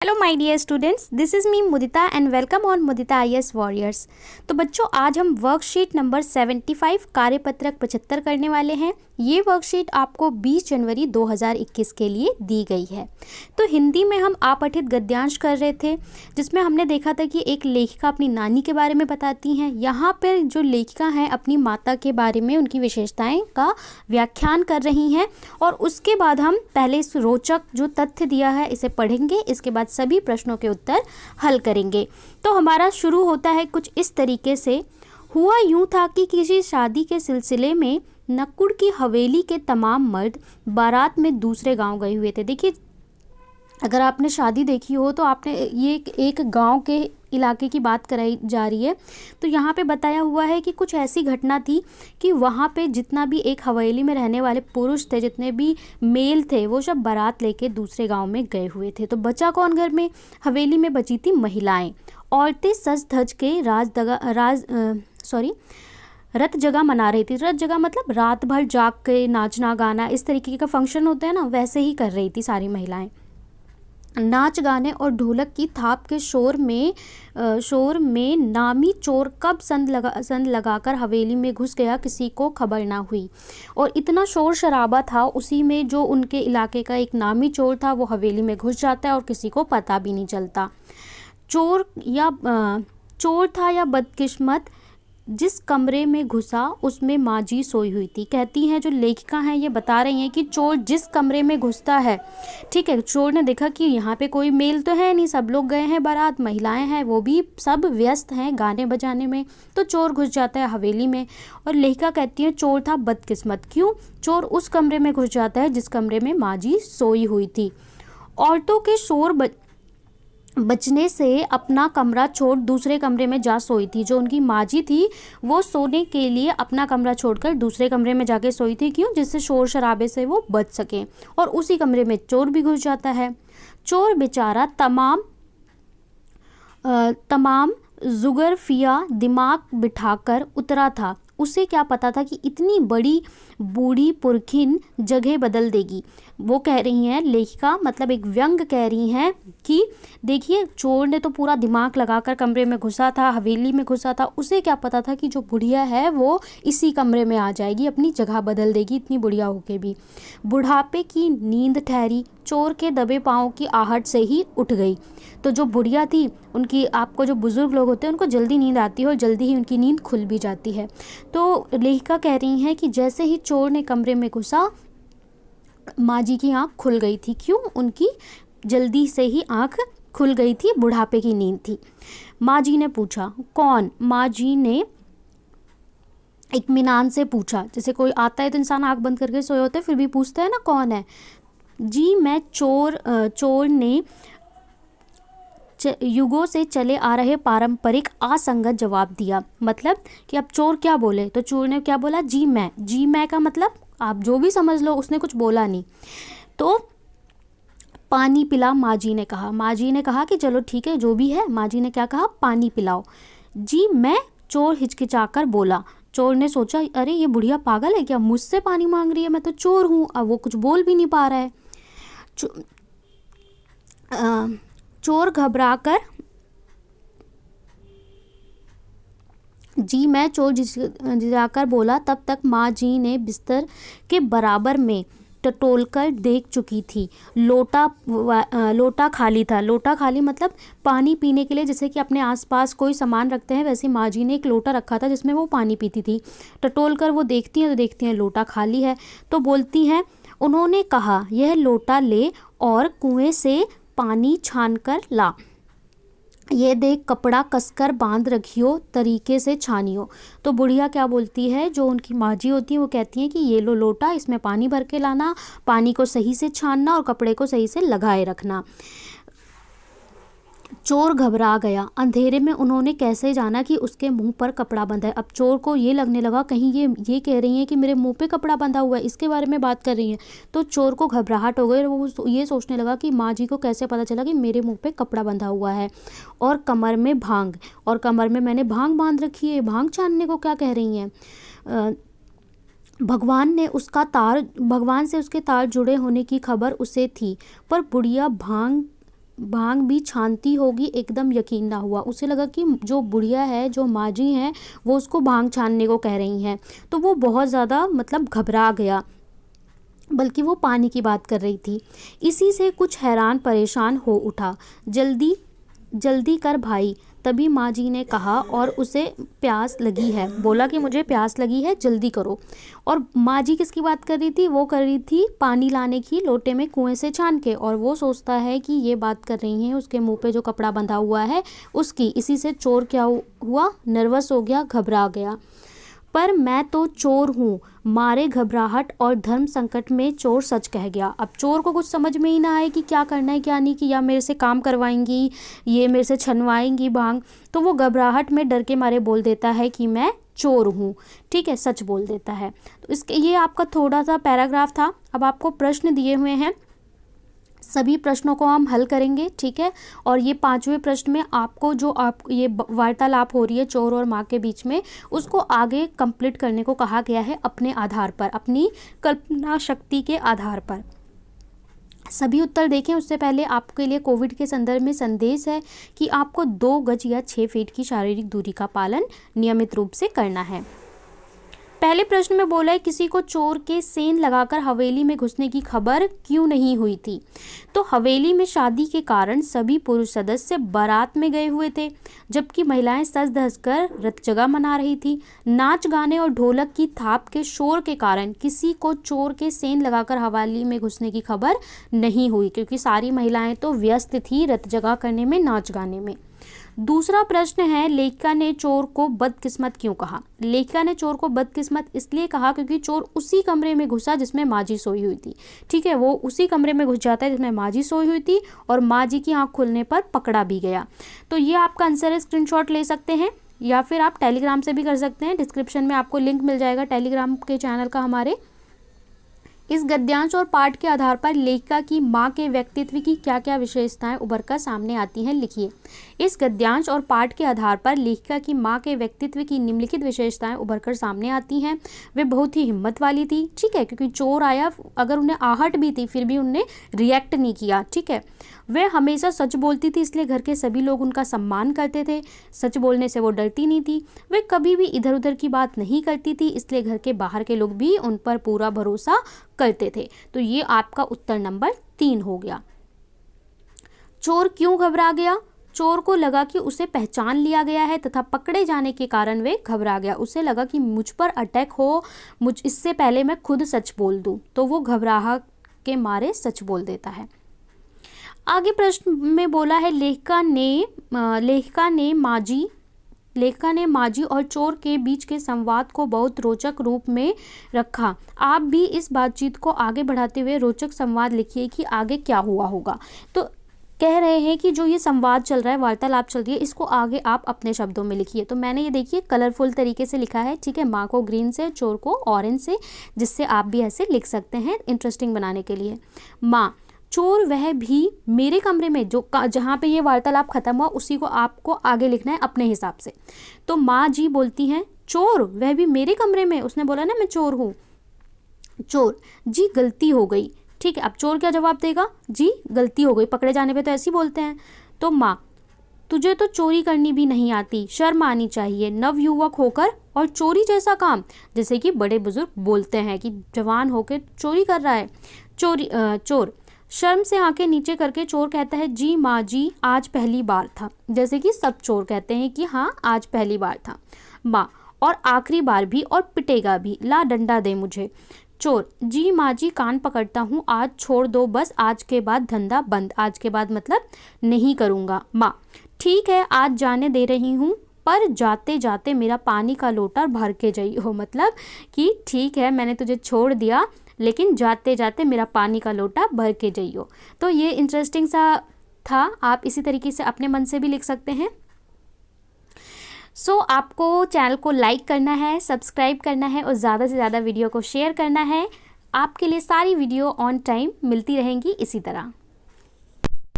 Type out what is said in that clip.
Hello my dear students, this is me Mudita and welcome on Mudita IAS warriors. तो बच्चों, आज हम वर्कशीट नंबर 75 कार्यपत्रक 75 करने वाले हैं। ये वर्कशीट आपको 20 जनवरी 2021 के लिए दी गई है। तो हिंदी में हम अपठित गद्यांश कर रहे थे, जिसमें हमने देखा था कि एक लेखिका अपनी नानी के बारे में बताती हैं। यहाँ पर जो लेखिका हैं अपनी माता के बारे में, उनकी विशेषताएं का व्याख्यान कर रही हैं। और उसके बाद हम पहले इस रोचक जो तथ्य दिया है इसे पढ़ेंगे, इसके बाद सभी प्रश्नों के उत्तर हल करेंगे। तो हमारा शुरू होता है कुछ इस तरीके से। हुआ यूं था कि किसी शादी के सिलसिले में नकुड़ की हवेली के तमाम मर्द बारात में दूसरे गांव गए हुए थे। देखिए, अगर आपने शादी देखी हो तो आपने ये एक गांव के इलाके की बात कराई जा रही है। तो यहाँ पे बताया हुआ है कि कुछ ऐसी घटना थी कि वहाँ पे जितना भी एक हवेली में रहने वाले पुरुष थे, जितने भी मेल थे, वो सब बारात लेके दूसरे गांव में गए हुए थे। तो बचा कौन घर में? हवेली में बची थी महिलाएं। औरतें सज धज के रत जगह मना रही थी। रत जगह मतलब रात भर जाग के नाचना गाना, इस तरीके का फंक्शन होता है ना, वैसे ही कर रही थी सारी महिलाएं। नाच गाने और ढोलक की थाप के शोर में नामी चोर कब संद लगाकर हवेली में घुस गया, किसी को खबर ना हुई। और इतना शोर शराबा था उसी में, जो उनके इलाके का एक नामी चोर था वो हवेली में घुस जाता है और किसी को पता भी नहीं चलता। चोर था या बदकिस्मत, जिस कमरे में घुसा उसमें माजी सोई हुई थी। कहती हैं जो लेखिका हैं, ये बता रही हैं कि चोर जिस कमरे में घुसता है, ठीक है, चोर ने देखा कि यहाँ पे कोई मेल तो है नहीं, सब लोग गए हैं बारात, महिलाएं हैं वो भी सब व्यस्त हैं गाने बजाने में, तो चोर घुस जाता है हवेली में। और लेखिका कहती है चोर था बदकिस्मत। क्यों? चोर उस कमरे में घुस जाता है जिस कमरे में माजी सोई हुई थी। औरतों के शोर बचने से अपना कमरा छोड़ दूसरे कमरे में जा सोई थी। जो उनकी माजी थी वो सोने के लिए अपना कमरा छोड़कर दूसरे कमरे में जाके सोई थी। क्यों? जिससे शोर शराबे से वो बच सके। और उसी कमरे में चोर भी घुस जाता है। चोर बेचारा तमाम जुगरफिया दिमाग बिठाकर उतरा था। उसे क्या पता था कि इतनी बड़ी बूढ़ी पुरखिन जगह बदल देगी। वो कह रही हैं लेखिका, मतलब एक व्यंग कह रही हैं कि देखिए, चोर ने तो पूरा दिमाग लगाकर कमरे में घुसा था, हवेली में घुसा था। उसे क्या पता था कि जो बुढ़िया है वो इसी कमरे में आ जाएगी, अपनी जगह बदल देगी, इतनी बुढ़िया होके भी। बुढ़ापे की नींद ठहरी, चोर के दबे पाँव की आहट से ही उठ गई। तो जो बुढ़िया थी, उनकी, आपको जो बुजुर्ग लोग होते हैं उनको जल्दी नींद आती है और जल्दी ही उनकी नींद खुल भी जाती है। तो लेखिका कह रही हैं कि जैसे ही चोर ने कमरे में घुसा, माँ जी की आँख खुल गई थी। क्यों? उनकी जल्दी से ही आँख खुल गई थी, बुढ़ापे की नींद थी। माँ जी ने पूछा, कौन? माँ जी ने इत्मीनान से पूछा। जैसे कोई आता है तो इंसान आँख बंद करके सोए होते हैं, फिर भी पूछता है ना कौन है। जी मैं चोर ने युगों से चले आ रहे पारंपरिक असंगत जवाब दिया। मतलब कि अब चोर क्या बोले, तो चोर ने क्या बोला? जी मैं। जी मैं का मतलब आप जो भी समझ लो, उसने कुछ बोला नहीं। तो पानी पिला, माँ जी ने कहा। माँ जी ने कहा कि चलो ठीक है, जो भी है। माँ जी ने क्या कहा? पानी पिलाओ। जी मैं, चोर हिचकिचाकर बोला। चोर ने सोचा, अरे ये बुढ़िया पागल है क्या, मुझसे पानी मांग रही है, मैं तो चोर हूँ। अब वो कुछ बोल भी नहीं पा रहा है। चोर घबराकर, जी मैं, चोर झिझाकर बोला। तब तक माँ जी ने बिस्तर के बराबर में टटोलकर देख चुकी थी। लोटा खाली था। लोटा खाली मतलब पानी पीने के लिए, जैसे कि अपने आसपास कोई सामान रखते हैं, वैसे माँ जी ने एक लोटा रखा था जिसमें वो पानी पीती थी। टटोलकर वो देखती हैं तो देखती हैं लोटा खाली है। तो बोलती हैं, उन्होंने कहा यह लोटा ले और कुएं से पानी छान कर ला। ये देख कपड़ा कसकर बांध रखियो, तरीके से छानियो। तो बुढ़िया क्या बोलती है, जो उनकी माजी होती है, वो कहती हैं कि ये लो लोटा, इसमें पानी भर के लाना, पानी को सही से छानना और कपड़े को सही से लगाए रखना। चोर घबरा गया। अंधेरे में उन्होंने कैसे जाना कि उसके मुंह पर कपड़ा बंधा है। अब चोर को ये लगने लगा कहीं ये कह रही हैं कि मेरे मुंह पे कपड़ा बंधा हुआ है, इसके बारे में बात कर रही हैं। तो चोर को घबराहट हो गई और वो ये सोचने लगा कि माँ जी को कैसे पता चला कि मेरे मुंह पे कपड़ा बंधा हुआ है। और कमर में भांग, और कमर में मैंने भांग बांध रखी है, भांग छानने को क्या कह रही हैं। भगवान से उसके तार जुड़े होने की खबर उसे थी, पर बुढ़िया भांग भांग भी छानती होगी एकदम यकीन ना हुआ। उसे लगा कि जो बुढ़िया है, जो माँ जी हैं, वो उसको भांग छानने को कह रही हैं। तो वो बहुत ज़्यादा मतलब घबरा गया, बल्कि वो पानी की बात कर रही थी। इसी से कुछ हैरान परेशान हो उठा। जल्दी जल्दी कर भाई, तभी माँ जी ने कहा, और उसे प्यास लगी है, बोला कि मुझे प्यास लगी है, जल्दी करो। और माँ जी किसकी बात कर रही थी? वो कर रही थी पानी लाने की, लोटे में कुएं से छान के। और वो सोचता है कि ये बात कर रही हैं उसके मुंह पे जो कपड़ा बंधा हुआ है उसकी। इसी से चोर क्या हुआ? नर्वस हो गया, घबरा गया। पर मैं तो चोर हूँ, मारे घबराहट और धर्म संकट में चोर सच कह गया। अब चोर को कुछ समझ में ही ना आए कि क्या करना है क्या नहीं, कि या मेरे से काम करवाएंगी, ये मेरे से छनवाएंगी भांग। तो वो घबराहट में डर के मारे बोल देता है कि मैं चोर हूँ। ठीक है, सच बोल देता है। तो इसके ये आपका थोड़ा सा पैराग्राफ था। अब आपको प्रश्न दिए हुए हैं, सभी प्रश्नों को हम हल करेंगे। ठीक है, और ये 5वें प्रश्न में आपको जो ये वार्तालाप हो रही है चोर और माँ के बीच में, उसको आगे कंप्लीट करने को कहा गया है अपने आधार पर, अपनी कल्पना शक्ति के आधार पर। सभी उत्तर देखें उससे पहले आपके लिए कोविड के संदर्भ में संदेश है कि आपको 2 गज या 6 फीट की शारीरिक दूरी का पालन नियमित रूप से करना है। पहले प्रश्न में बोला है, किसी को चोर के सेंध लगाकर हवेली में घुसने की खबर क्यों नहीं हुई थी? तो हवेली में शादी के कारण सभी पुरुष सदस्य बारात में गए हुए थे, जबकि महिलाएं सज धज कर रत जगह मना रही थी। नाच गाने और ढोलक की थाप के शोर के कारण किसी को चोर के सेंध लगाकर हवेली में घुसने की खबर नहीं हुई, क्योंकि सारी महिलाएं तो व्यस्त थी रत जगह करने में, नाच गाने में। दूसरा प्रश्न है, लेखिका ने चोर को बदकिस्मत क्यों कहा? लेखिका ने चोर को बदकिस्मत इसलिए कहा क्योंकि चोर उसी कमरे में घुसा जिसमें माँ जी सोई हुई थी। ठीक है, वो उसी कमरे में घुस जाता है जिसमें माँ जी सोई हुई थी, और माँ जी की आंख खुलने पर पकड़ा भी गया। तो ये आपका आंसर है, स्क्रीनशॉट ले सकते हैं, या फिर आप टेलीग्राम से भी कर सकते हैं। डिस्क्रिप्शन में आपको लिंक मिल जाएगा टेलीग्राम के चैनल का हमारे। इस गद्यांश और पाठ के आधार पर लेखिका की माँ के व्यक्तित्व की क्या क्या विशेषताएं उभरकर सामने आती हैं, लिखिए। इस गद्यांश और पाठ के आधार पर लेखिका की माँ के व्यक्तित्व की निम्नलिखित विशेषताएं उभरकर सामने आती हैं। वे बहुत ही हिम्मत वाली थी। ठीक है, क्योंकि चोर आया, अगर उन्हें आहट भी थी फिर भी उन्हें रिएक्ट नहीं किया। ठीक है, वे हमेशा सच बोलती थी, इसलिए घर के सभी लोग उनका सम्मान करते थे। सच बोलने से वो डरती नहीं थी। वे कभी भी इधर उधर की बात नहीं करती थी, इसलिए घर के बाहर के लोग भी उन पर पूरा भरोसा करते थे। तो ये आपका उत्तर नंबर 3 हो गया। चोर क्यों घबरा गया? चोर को लगा कि उसे पहचान लिया गया है तथा पकड़े जाने के कारण वे घबरा गया। उसे लगा कि मुझ पर अटैक हो, इससे पहले मैं खुद सच बोल दूं, तो वो घबराहट के मारे सच बोल देता है। आगे प्रश्न में बोला है, लेखिका ने माजी और चोर के बीच के संवाद को बहुत रोचक रूप में रखा। आप भी इस बातचीत को आगे बढ़ाते हुए रोचक संवाद लिखिए कि आगे क्या हुआ होगा। तो कह रहे हैं कि जो ये संवाद चल रहा है, वार्तालाप चल रही है, इसको आगे आप अपने शब्दों में लिखिए। तो मैंने ये देखिए कलरफुल तरीके से लिखा है। ठीक है, माँ को ग्रीन से, चोर को ऑरेंज से, जिससे आप भी ऐसे लिख सकते हैं इंटरेस्टिंग बनाने के लिए। माँ, चोर वह भी मेरे कमरे में, जो जहाँ पे ये वार्तालाप खत्म हुआ उसी को आपको आगे लिखना है अपने हिसाब से। तो माँ जी बोलती हैं, चोर वह भी मेरे कमरे में, उसने बोला ना मैं चोर हूँ। चोर, जी गलती हो गई। ठीक है, अब चोर क्या जवाब देगा? जी गलती हो गई, पकड़े जाने पे तो ऐसे ही बोलते हैं। तो माँ, तुझे तो चोरी करनी भी नहीं आती, शर्म आनी चाहिए, नवयुवक होकर और चोरी जैसा काम। जैसे कि बड़े बुजुर्ग बोलते हैं कि जवान होकर चोरी कर रहा है। चोर शर्म से आंखें नीचे करके चोर कहता है, जी माँ जी आज पहली बार था। जैसे कि सब चोर कहते हैं कि हाँ आज पहली बार था। माँ, और आखिरी बार भी, और पिटेगा भी, ला डंडा दे मुझे। चोर, जी माँ जी कान पकड़ता हूँ, आज छोड़ दो बस, आज के बाद धंधा बंद। आज के बाद मतलब नहीं करूँगा। माँ, ठीक है आज जाने दे रही हूँ, पर जाते जाते मेरा पानी का लोटा भर के जाइयो। मतलब कि ठीक है मैंने तुझे छोड़ दिया, लेकिन जाते जाते मेरा पानी का लोटा भर के जाइयो। तो ये इंटरेस्टिंग सा था, आप इसी तरीके से अपने मन से भी लिख सकते हैं। आपको चैनल को लाइक करना है, सब्सक्राइब करना है और ज़्यादा से ज़्यादा वीडियो को शेयर करना है। आपके लिए सारी वीडियो ऑन टाइम मिलती रहेंगी इसी तरह।